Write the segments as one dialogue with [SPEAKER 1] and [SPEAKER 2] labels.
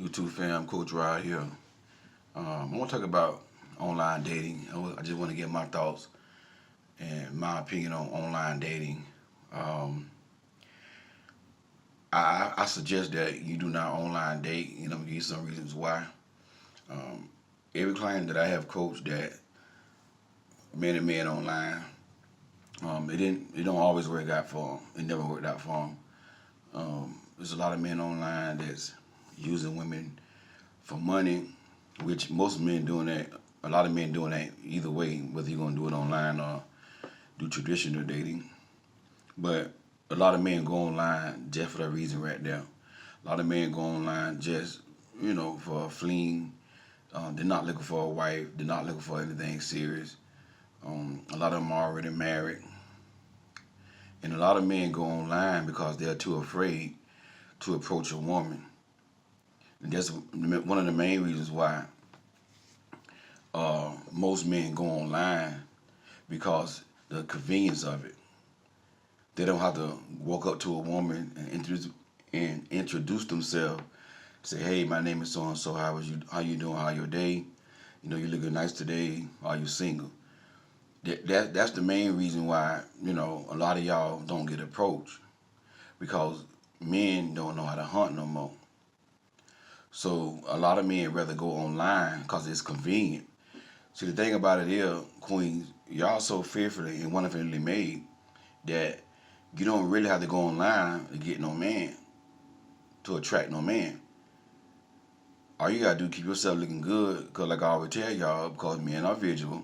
[SPEAKER 1] YouTube fam, Coach Rod here. I want to talk about online dating. I just want to get my thoughts and my opinion on online dating. Um, I suggest that you do not online date. I'm gonna give you some reasons why. Um, every client that I have coached that men and men online, it don't always work out for them. It never worked out for them. There's a lot of men online that's using women for money, which most men doing that. A lot of men doing that either way, whether you're gonna do it online or do traditional dating. But a lot of men go online just for that reason right there. A lot of men go online just for a fling. They're not looking for a wife. They're not looking for anything serious. A lot of them are already married, and a lot of men go online because they're too afraid to approach a woman. And that's one of the main reasons why most men go online because the convenience of it. They don't have to walk up to a woman and introduce themselves. Say, hey, my name is so and so. How you doing? How your day? You looking nice today. Are you single? That's the main reason why a lot of y'all don't get approached because men don't know how to hunt no more. So a lot of men rather go online because it's convenient. See, the thing about it is, queens, y'all so fearfully and wonderfully made that you don't really have to go online to get no man, to attract no man. All you gotta do is keep yourself looking good, because like I always tell y'all, because men are visual.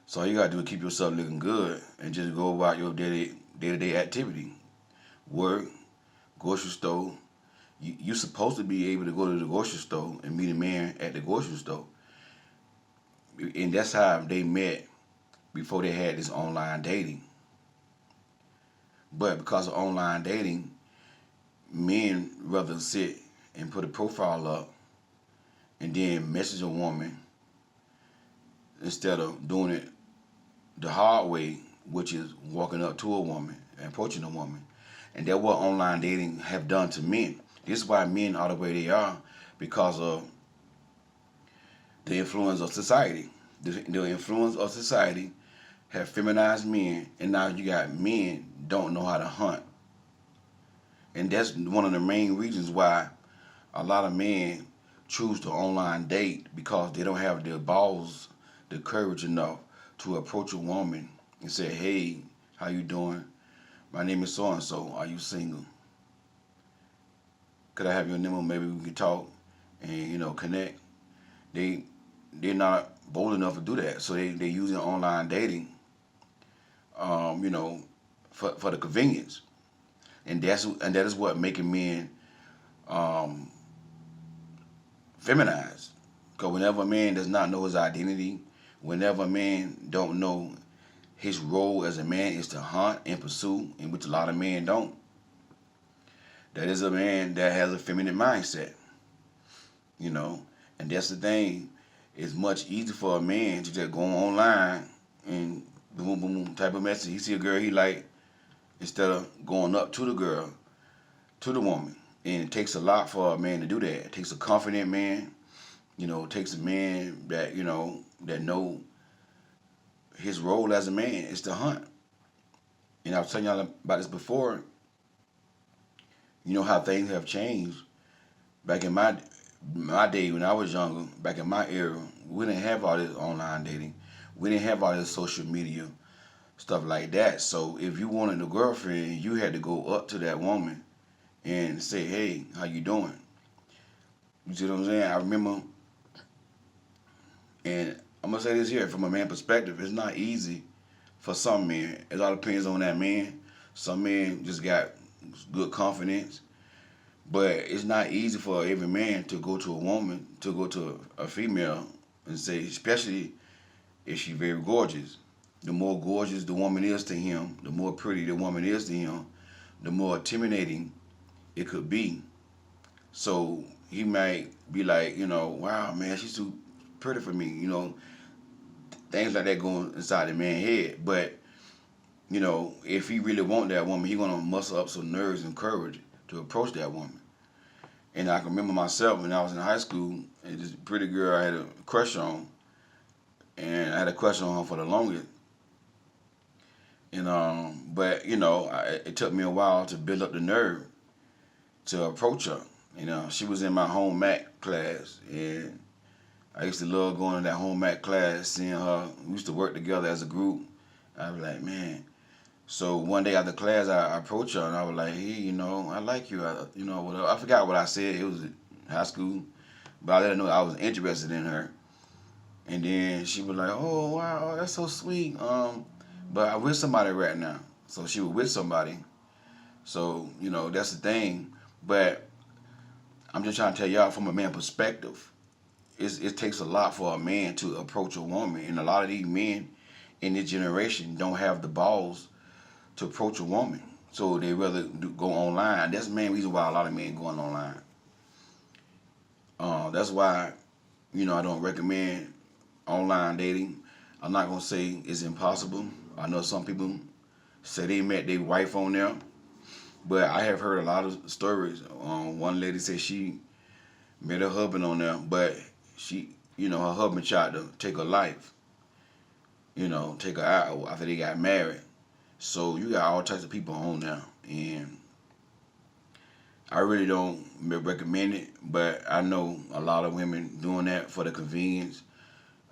[SPEAKER 1] So all you gotta do is keep yourself looking good and just go about your day-to-day activity. Work, grocery store. You're supposed to be able to go to the grocery store and meet a man at the grocery store. And that's how they met before they had this online dating. But because of online dating, men rather sit and put a profile up and then message a woman instead of doing it the hard way, which is walking up to a woman and approaching a woman. And that's what online dating have done to men. This is why men are the way they are, because of the influence of society. The influence of society have feminized men, and now you got men don't know how to hunt. And that's one of the main reasons why a lot of men choose to online date, because they don't have the balls, the courage enough to approach a woman and say, "Hey, how you doing? My name is so and so. Are you single? Could I have your number? Maybe we can talk and connect." They they're not bold enough to do that, so they using online dating, um, you know, for the convenience, that is what making men um, feminized. Because whenever a man does not know his identity, whenever a man don't know his role as a man is to hunt and pursue, in which a lot of men don't, that is a man that has a feminine mindset, you know. And that's the thing. It's much easier for a man to just go online and boom, boom, boom type of message. He see a girl he like, instead of going up to the girl, to the woman. And it takes a lot for a man to do that. It takes a confident man. It takes a man that that know his role as a man is to hunt. And I was telling y'all about this before. You know how things have changed. Back in my day when I was younger, back in my era, we didn't have all this online dating. We didn't have all this social media stuff like that. So if you wanted a girlfriend, you had to go up to that woman and say, "Hey, how you doing?" You see what I'm saying? I remember, and I'm gonna say this here from a man perspective. It's not easy for some men. It all depends on that man. Some men just got good confidence, but it's not easy for every man to go to a woman, to go to a female and say, especially if she's very gorgeous. The more gorgeous the woman is to him, the more pretty the woman is to him, the more intimidating it could be. So he might be like, wow, man, she's too pretty for me. Things like that going inside the man's head. But if he really want that woman, he gonna muscle up some nerves and courage to approach that woman. And I can remember myself when I was in high school, and this pretty girl I had a crush on, and I had a crush on her for the longest. And but it took me a while to build up the nerve to approach her. She was in my home ec class, and I used to love going to that home ec class, seeing her. We used to work together as a group. I was like, man. So one day after class, I approached her and I was like, hey, I like you. Whatever. I forgot what I said. It was in high school, but I let her know I was interested in her. And then she was like, oh wow, that's so sweet. But I'm with somebody right now. So she was with somebody. So that's the thing. But I'm just trying to tell y'all from a man perspective. It takes a lot for a man to approach a woman, and a lot of these men in this generation don't have the balls to approach a woman. So they rather go online. That's the main reason why a lot of men going online. That's why, I don't recommend online dating. I'm not gonna say it's impossible. I know some people say they met their wife on there, but I have heard a lot of stories. One lady said she met her husband on there, but her husband tried to take her life. Take her out after they got married. So you got all types of people on there, and I really don't recommend it. But I know a lot of women doing that for the convenience.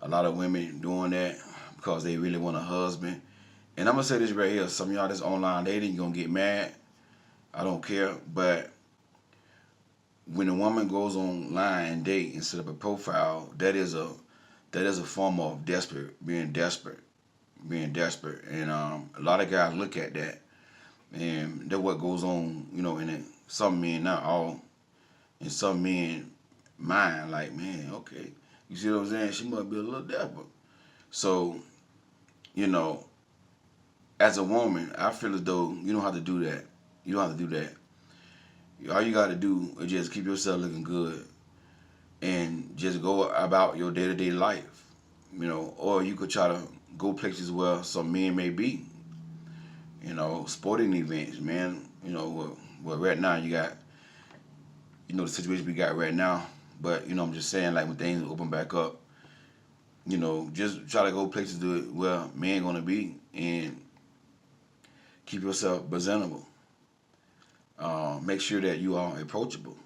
[SPEAKER 1] A lot of women doing that because they really want a husband. And I'm gonna say this right here: some of y'all that's online dating, you're gonna get mad. I don't care, but when a woman goes online and date and set up a profile, that is a form of being desperate, and a lot of guys look at that, and that's what goes on, in some men, not all, in some men mind, like, man, okay, you see what I'm saying? She must be a little desperate. So, you know, as a woman, I feel as though you don't have to do that. You don't have to do that. All you got to do is just keep yourself looking good and just go about your day to day life, or you could try to go places where some men may be, sporting events, man. Well, right now you got, the situation we got right now. But I'm just saying, like when things open back up, just try to go places where men gonna be and keep yourself presentable. Make sure that you are approachable,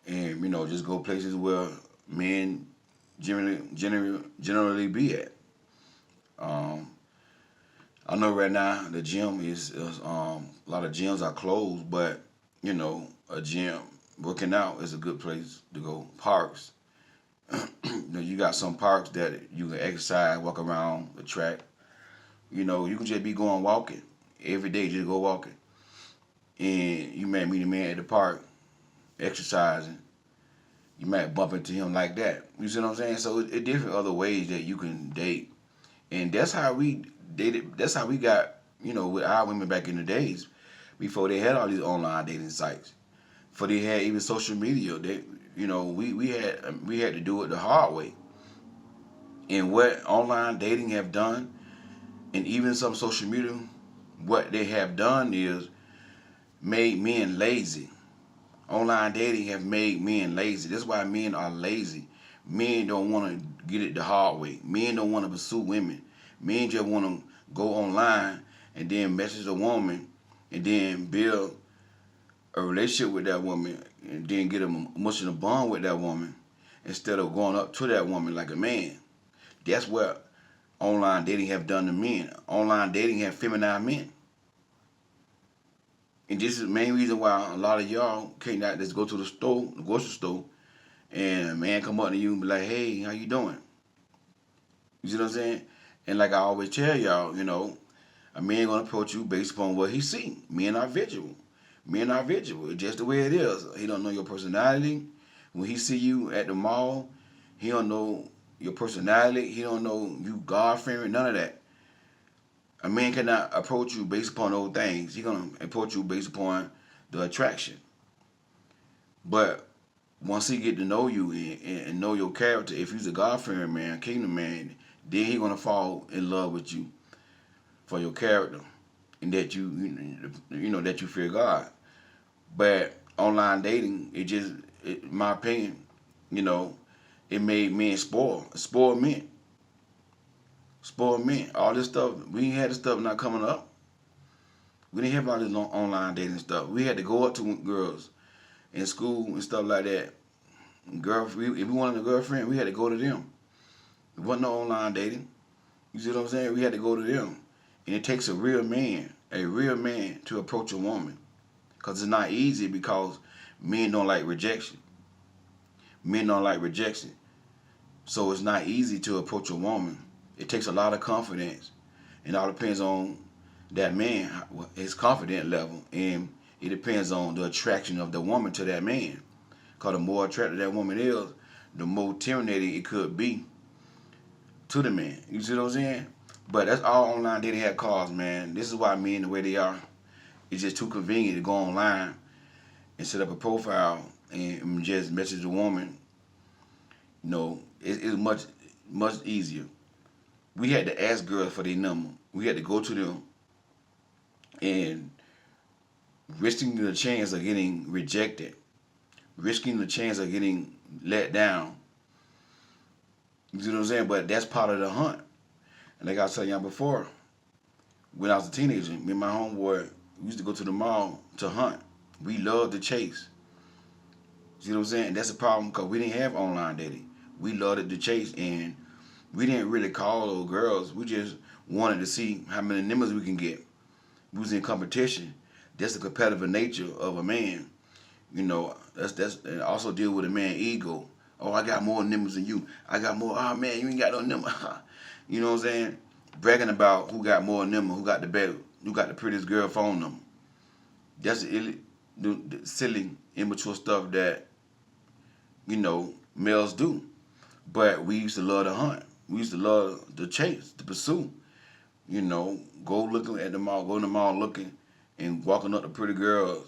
[SPEAKER 1] and just go places where men generally be at. Um, I know right now the gym is a lot of gyms are closed, but a gym working out is a good place to go. Parks, you got some parks that you can exercise, walk around the track. You can just be going walking every day, just go walking, and you might meet a man at the park exercising. You might bump into him like that. You see what I'm saying? So it's different other ways that you can date, and that's how we dated. That's how we got with our women back in the days before they had all these online dating sites. Before they had even social media, we had to do it the hard way. And what online dating have done, and even some social media, what they have done is made men lazy. Online dating have made men lazy. That's why men are lazy. Men don't want to get it the hard way. Men don't want to pursue women. Men just want to go online and then message a woman and then build a relationship with that woman and then get an emotional bond with that woman instead of going up to that woman like a man. That's what online dating have done to men. Online dating have feminized men. And this is the main reason why a lot of y'all can't not just go to the store, the grocery store, and a man come up to you and be like, hey, how you doing? You see what I'm saying? And like I always tell y'all, a man gonna approach you based upon what he see. Men are visual. Men are visual. It's just the way it is. He don't know your personality. When he see you at the mall, he don't know your personality. He don't know you God fearing, none of that. A man cannot approach you based upon those things. He's gonna approach you based upon the attraction. But once he get to know you and know your character, if he's a God fearing man, kingdom man, then he gonna fall in love with you for your character and that you that you fear God. But online dating, in my opinion, you know, it made men spoiled men, spoiled men. All this stuff, we ain't had this stuff not coming up. We didn't have all this online dating stuff. We had to go up to girls in school and stuff like that. If we wanted a girlfriend, we had to go to them. There wasn't no online dating. You see what I'm saying? We had to go to them. And it takes a real man to approach a woman. Because it's not easy, because men don't like rejection. Men don't like rejection. So it's not easy to approach a woman. It takes a lot of confidence. And it all depends on that man, his confidence level. And it depends on the attraction of the woman to that man. Because the more attractive that woman is, the more intimidating it could be to the man. You see what I'm saying? But that's all online dating had caused, man. This is why men the way they are. It's just too convenient to go online and set up a profile and just message a woman. You know, it's much easier. We had to ask girls for their number. We had to go to them and risking the chance of getting rejected, risking the chance of getting let down. You see what I'm saying? But that's part of the hunt. And like I was telling y'all before, when I was a teenager, me and my homeboy, we used to go to the mall to hunt. We loved to chase. See what I'm saying? And that's the problem, because we didn't have online dating. We loved to chase, and we didn't really call those girls. We just wanted to see how many numbers we can get. We was in competition. That's the competitive nature of a man. You know, that's and also deal with a man's ego. Oh, I got more numbers than you. I got more. Oh man, you ain't got no number. You know what I'm saying? Bragging about who got more number, who got the better, who got the prettiest girl phone number. That's the silly, immature stuff that, you know, males do. But we used to love to hunt. We used to love to chase, to pursue. You know, go looking at the mall, go in the mall looking, and walking up to pretty girls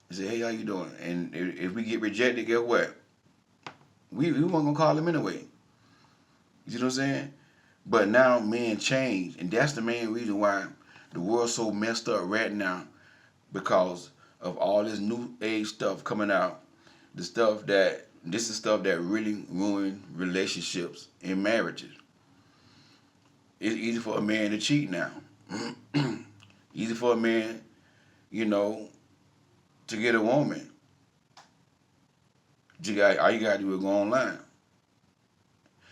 [SPEAKER 1] and say, hey, how you doing? And if we get rejected, guess what? We weren't going to call them anyway. You know what I'm saying? But now men change. And that's the main reason why the world's so messed up right now, because of all this new age stuff coming out. This is stuff that really ruin relationships and marriages. It's easy for a man to cheat now. Easy for a man, you know, to get a woman. All you gotta do is go online.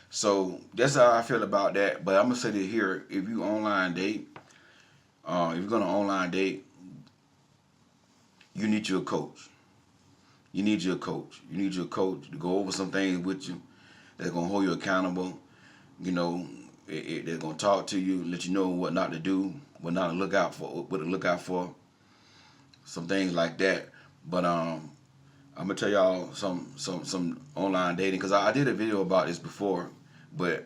[SPEAKER 1] So that's how I feel about that. But I'm gonna say that here: if you online date, if you're gonna online date, you need your coach. You need your coach. You need your coach to go over some things with you that's gonna hold you accountable. You know, they're gonna talk to you, let you know what not to do, what not to look out for, what to look out for, some things like that. But I'm gonna tell y'all some online dating, because I did a video about this before, but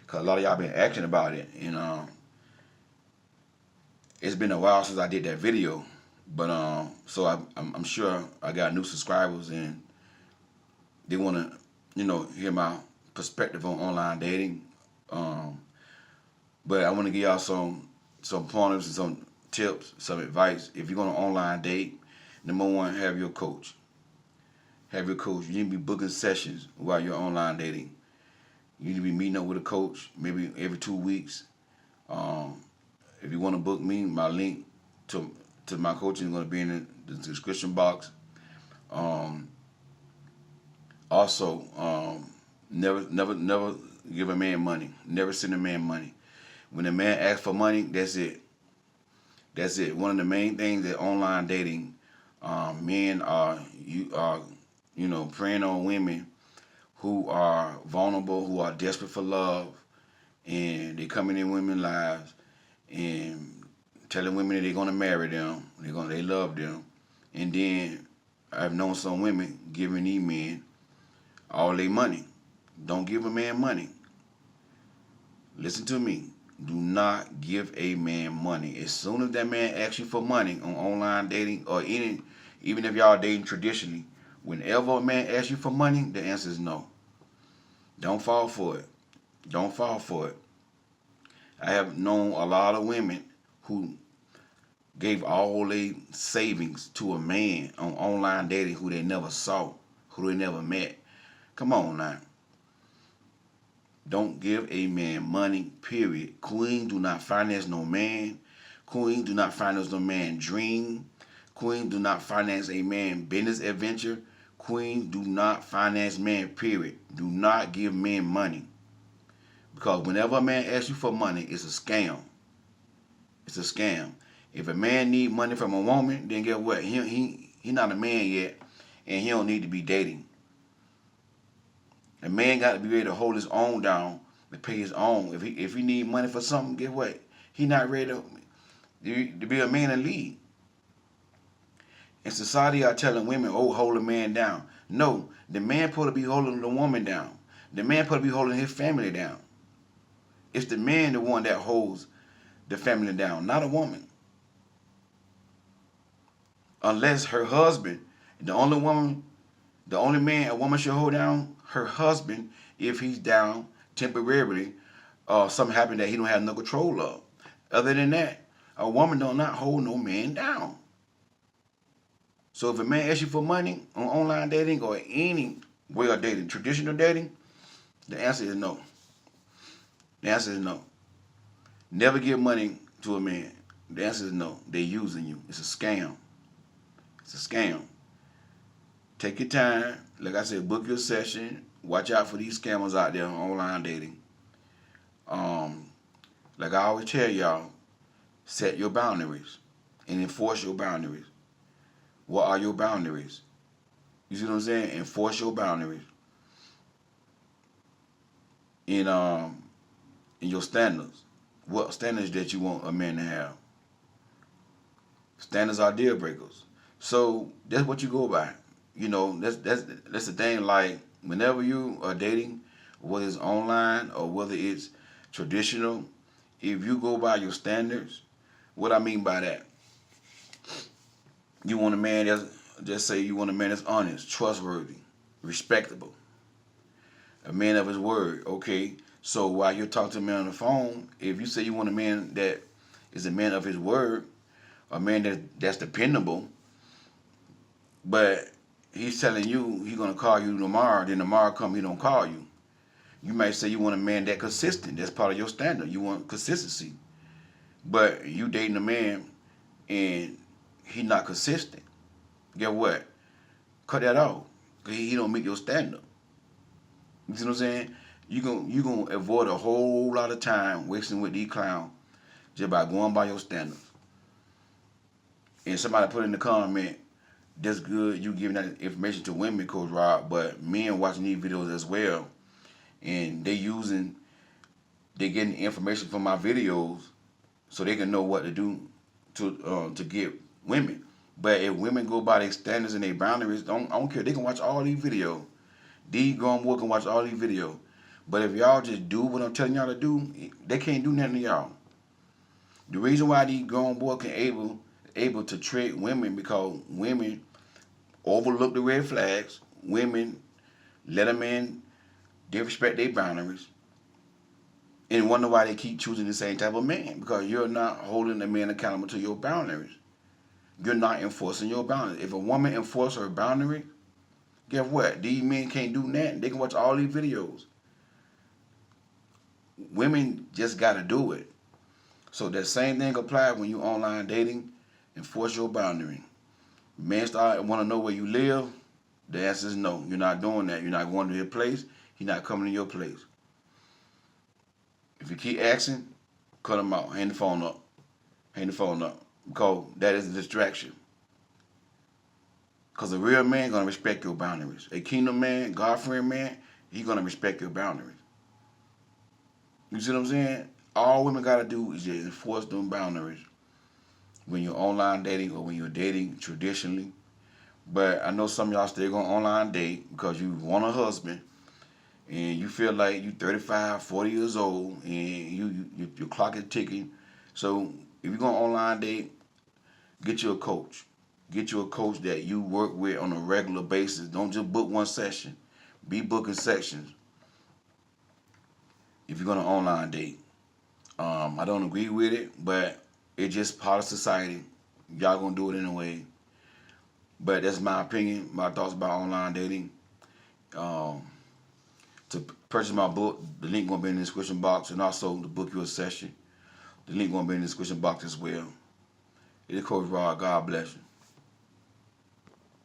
[SPEAKER 1] because a lot of y'all been asking about it, and it's been a while since I did that video. But so I'm sure I got new subscribers, and they want to, you know, hear my perspective on online dating. But I want to give y'all some pointers and some tips, some advice. If you're gonna online date, number one, have your coach. Have your coach. You need to be booking sessions while you're online dating. You need to be meeting up with a coach maybe every 2 weeks. If you want to book me, my link to my coaching is going to be in the description box. Also, never give a man money. Never send a man money. When a man asks for money, that's it. That's it. One of the main things that online dating, men are preying on women who are vulnerable, who are desperate for love, and they coming in women's lives and telling women that they're gonna marry them, they love them, and then I've known some women giving these men all their money. Don't give a man money. Listen to me. Do not give a man money. As soon as that man asks you for money on online dating or even if y'all dating traditionally, whenever a man asks you for money, the answer is no. Don't fall for it. Don't fall for it. I have known a lot of women who gave all their savings to a man on online dating who they never saw, who they never met. Come on now. Don't give a man money, period. Queen, do not finance no man. Queen, do not finance no man dream. Queen, do not finance a man business adventure. Queen, do not finance man, period. Do not give men money. Because whenever a man asks you for money, it's a scam. It's a scam. If a man need money from a woman, then get what? He not a man yet, and he don't need to be dating. A man got to be ready to hold his own down and pay his own. If he need money for something, get what? He not ready to be a man and lead. In society, are telling women, "Oh, hold a man down." No, the man supposed to be holding the woman down. The man supposed to be holding his family down. It's the man, the one that holds the family down, not a woman. Unless her husband, the only woman, the only man a woman should hold down, her husband, if he's down temporarily, something happened that he don't have no control of. Other than that, a woman do not hold no man down. So if a man asks you for money on online dating or any way of dating, traditional dating, the answer is no. The answer is no. Never give money to a man. The answer is no. They're using you. It's a scam. It's a scam. Take your time. Like I said, book your session. Watch out for these scammers out there on online dating. Like I always tell y'all, set your boundaries and enforce your boundaries. What are your boundaries? You see what I'm saying? Enforce your boundaries. In your standards. What standards that you want a man to have? Standards are deal breakers. So that's what you go by. You know, that's the thing. Like whenever you are dating, whether it's online or whether it's traditional, if you go by your standards, what I mean by that, you want a man that's, just say you want a man that's honest, trustworthy, respectable, a man of his word. Okay, so while you're talking to a man on the phone, if you say you want a man that is a man of his word, a man that's dependable, but he's telling you he's gonna call you tomorrow, then tomorrow come he don't call you. You might say you want a man that consistent. That's part of your standard. You want consistency. But you dating a man and he not consistent. Get what? Cut that off. Cause he don't meet your standard. You see what I'm saying? You gonna avoid a whole lot of time wasting with these clowns just by going by your standards. And somebody put in the comment, that's good, you giving that information to women, Coach Rob, but men watching these videos as well, and they getting information from my videos so they can know what to do to get women. But if women go by their standards and their boundaries, I don't care. They can watch all these videos. These grown boys can watch all these videos. But if y'all just do what I'm telling y'all to do, they can't do nothing to y'all. The reason why these grown boys can able to trick women because women overlook the red flags. Women let a man disrespect their boundaries and wonder why they keep choosing the same type of man because you're not holding the man accountable to your boundaries. You're not enforcing your boundaries. If a woman enforces her boundary, guess what? These men can't do nothing. They can watch all these videos. Women just got to do it. So that same thing applies when you online dating. Enforce your boundary. Man start want to know where you live. The answer is no. You're not doing that. You're not going to your place. He's not coming to your place. If you keep asking, cut him out. Hang the phone up. Hang the phone up. Because that is a distraction. Because a real man going to respect your boundaries. A kingdom man, God-fearing man, he's going to respect your boundaries. You see what I'm saying? All women got to do is just enforce them boundaries when you're online dating or when you're dating traditionally. But I know some of y'all still going to online date because you want a husband and you feel like you 35, 40 years old and your clock is ticking. So if you're going to online date, get you a coach. Get you a coach that you work with on a regular basis. Don't just book one session. Be booking sections if you're going to online date. I don't agree with it, but it's just part of society. y'all gonna do it anyway. But that's my opinion, my thoughts about online dating. Um, to purchase my book, the link gonna be in the description box, and also to book you a session. The link gonna be in the description box as well. It is Coach Rod. God bless you.